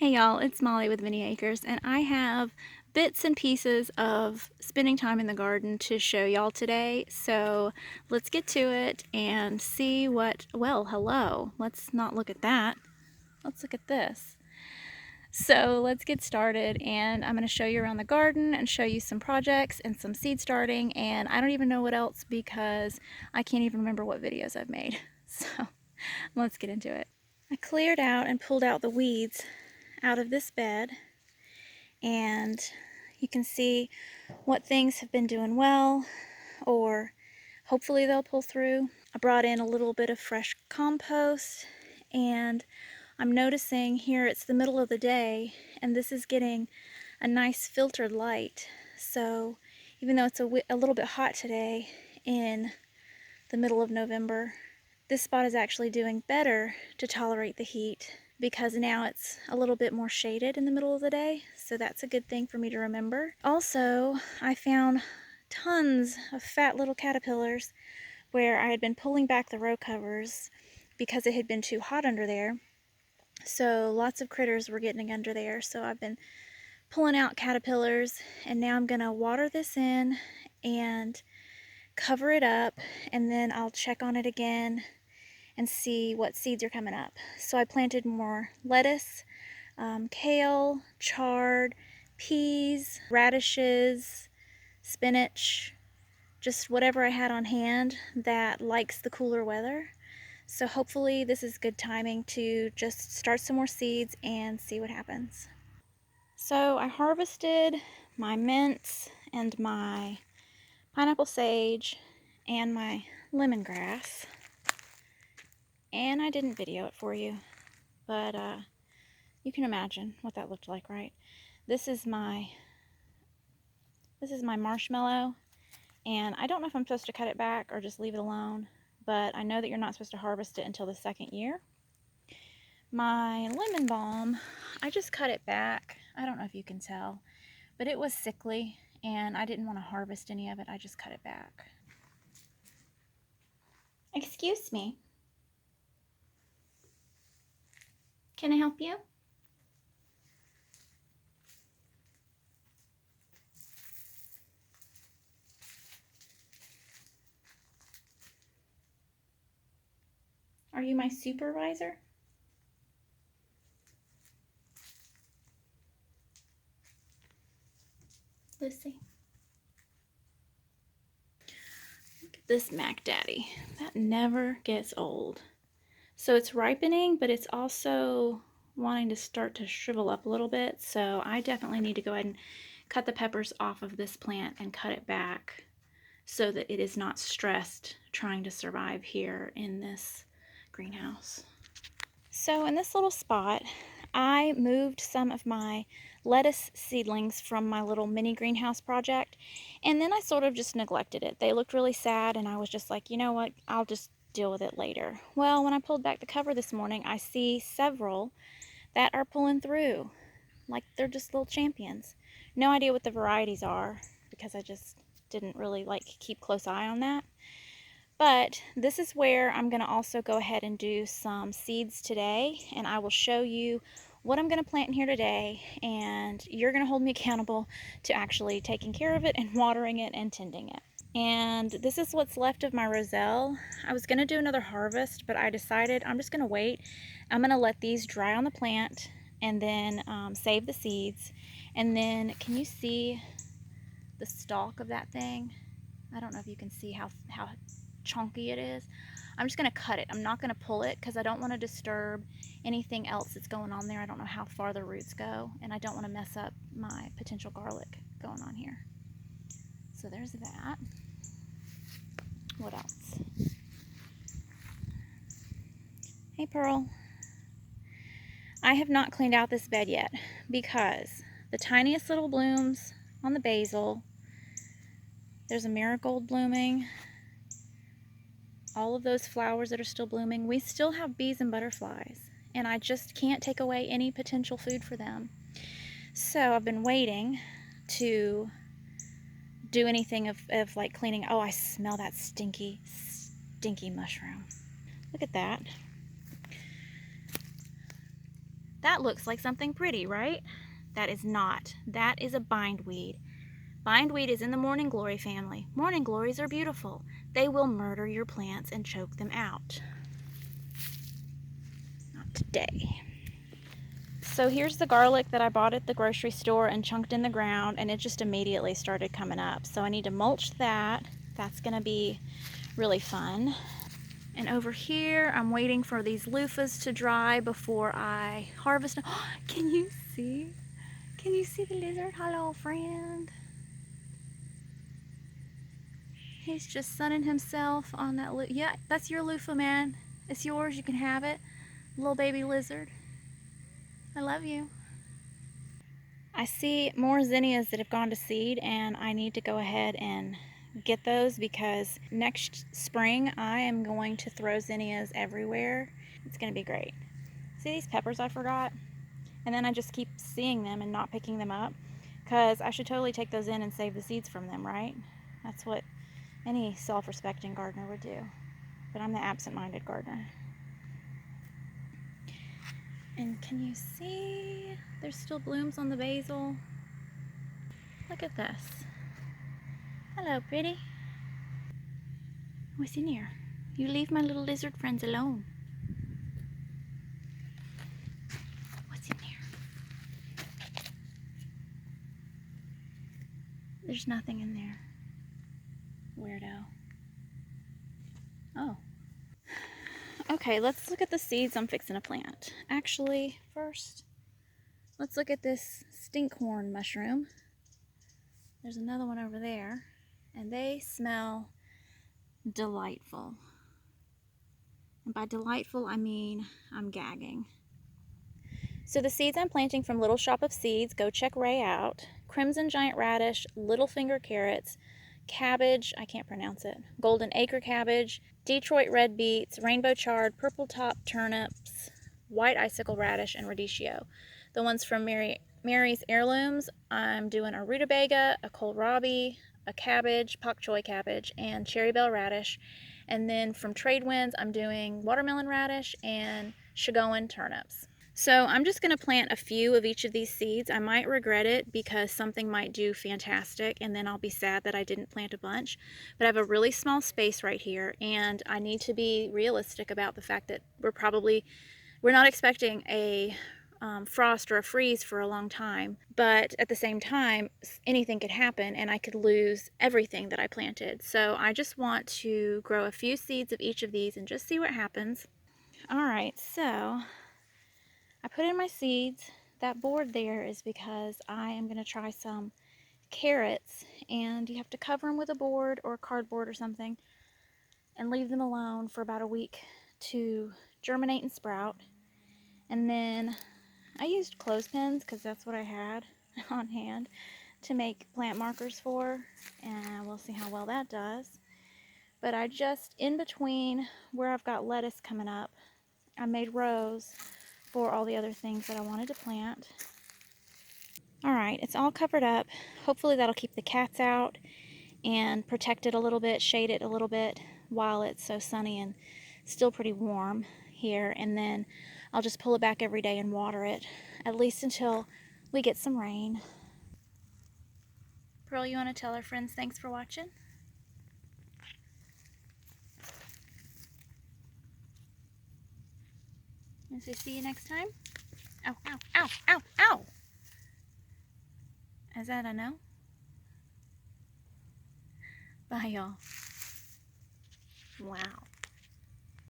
Hey y'all, it's Molly with Mini Acres, and I have bits and pieces of spending time in the garden to show y'all today. So let's get to it and see what, well, hello. Let's not look at that. Let's look at this. So let's get started, and I'm going to show you around the garden and show you some projects and some seed starting, and I don't even know what else because I can't even remember what videos I've made. So let's get into it. I cleared out and pulled out the weeds out of this bed, and you can see what things have been doing well, or hopefully they'll pull through. I brought in a little bit of fresh compost, and I'm noticing here it's the middle of the day and this is getting a nice filtered light. So even though it's a little bit hot today in the middle of November, this spot is actually doing better to tolerate the heat because now it's a little bit more shaded in the middle of the day, so that's a good thing for me to remember. Also, I found tons of fat little caterpillars where I had been pulling back the row covers because it had been too hot under there. So lots of critters were getting under there, so I've been pulling out caterpillars, and now I'm gonna water this in and cover it up, and then I'll check on it again and see what seeds are coming up. So I planted more lettuce, kale, chard, peas, radishes, spinach, just whatever I had on hand that likes the cooler weather. So hopefully this is good timing to just start some more seeds and see what happens. So I harvested my mints and my pineapple sage and my lemongrass, and I didn't video it for you, but you can imagine what that looked like, right? This is my marshmallow, and I don't know if I'm supposed to cut it back or just leave it alone, but I know that you're not supposed to harvest it until the second year. My lemon balm, I just cut it back. I don't know if you can tell, but it was sickly and I didn't want to harvest any of it. I just cut it back. Excuse me. Can I help you? Are you my supervisor? Lucy. Look at this Mac Daddy. That never gets old. So it's ripening, but it's also wanting to start to shrivel up a little bit. So I definitely need to go ahead and cut the peppers off of this plant and cut it back so that it is not stressed trying to survive here in this greenhouse. So in this little spot, I moved some of my lettuce seedlings from my little mini greenhouse project, and then I sort of just neglected it. They looked really sad, and I was just like, you know what, I'll just deal with it later. Well, when I pulled back the cover this morning, I see several that are pulling through, like they're just little champions. No idea what the varieties are because I just didn't really keep close eye on that. But this is where I'm going to also go ahead and do some seeds today, and I will show you what I'm going to plant in here today, and you're going to hold me accountable to actually taking care of it and watering it and tending it. And this is what's left of my roselle. I was going to do another harvest, but I decided I'm just going to wait. I'm going to let these dry on the plant and then save the seeds. And then can you see the stalk of that thing? I don't know if you can see how chunky it is. I'm just going to cut it. I'm not going to pull it because I don't want to disturb anything else that's going on there. I don't know how far the roots go, and I don't want to mess up my potential garlic going on here. So there's that. What else? Hey Pearl. I have not cleaned out this bed yet because the tiniest little blooms on the basil, there's a marigold blooming, all of those flowers that are still blooming. We still have bees and butterflies, and I just can't take away any potential food for them. So I've been waiting to do anything of like cleaning. Oh, I smell that stinky mushroom. Look at that. That looks like something pretty, right? That is not. That is a bindweed. Bindweed is in the morning glory family. Morning glories are beautiful. They will murder your plants and choke them out. Not today. So here's the garlic that I bought at the grocery store and chunked in the ground, and it just immediately started coming up. So I need to mulch that. That's gonna be really fun. And over here, I'm waiting for these loofahs to dry before I harvest them. Can you see? Can you see the lizard? Hello, friend. He's just sunning himself on that yeah, that's your loofah, man. It's yours, you can have it. Little baby lizard. I love you. I see more zinnias that have gone to seed, and I need to go ahead and get those because next spring I am going to throw zinnias everywhere. It's going to be great. See these peppers I forgot? And then I just keep seeing them and not picking them up because I should totally take those in and save the seeds from them, right? That's what any self-respecting gardener would do. But I'm the absent-minded gardener. And can you see there's still blooms on the basil? Look at this. Hello, pretty. What's in here? You leave my little lizard friends alone. What's in here? There's nothing in there. Weirdo. Oh. Okay, let's look at the seeds I'm fixing to plant. Actually, first, let's look at this stinkhorn mushroom. There's another one over there, and they smell delightful. And by delightful, I mean I'm gagging. So the seeds I'm planting from Little Shop of Seeds, go check Ray out. Crimson giant radish, little finger carrots, cabbage, I can't pronounce it, golden acre cabbage, Detroit red beets, rainbow chard, purple top turnips, white icicle radish, and radicchio. The ones from Mary's Heirlooms, I'm doing a rutabaga, a kohlrabi, a cabbage, pak choi cabbage, and cherry bell radish. And then from Tradewinds, I'm doing watermelon radish and Shigoan turnips. So I'm just going to plant a few of each of these seeds. I might regret it because something might do fantastic and then I'll be sad that I didn't plant a bunch. But I have a really small space right here, and I need to be realistic about the fact that we're not expecting a frost or a freeze for a long time. But at the same time, anything could happen and I could lose everything that I planted. So I just want to grow a few seeds of each of these and just see what happens. Alright, so I put in my seeds. That board there is because I am going to try some carrots, and you have to cover them with a board or cardboard or something and leave them alone for about a week to germinate and sprout. And then I used clothespins because that's what I had on hand to make plant markers for, and we'll see how well that does. But I just, in between where I've got lettuce coming up, I made rows for all the other things that I wanted to plant. Alright, it's all covered up. Hopefully that'll keep the cats out and protect it a little bit, shade it a little bit while it's so sunny and still pretty warm here. And then I'll just pull it back every day and water it, at least until we get some rain. Pearl, you want to tell our friends thanks for watching? And say see you next time? Ow, ow, ow, ow, ow! Is that a no? Bye, y'all. Wow.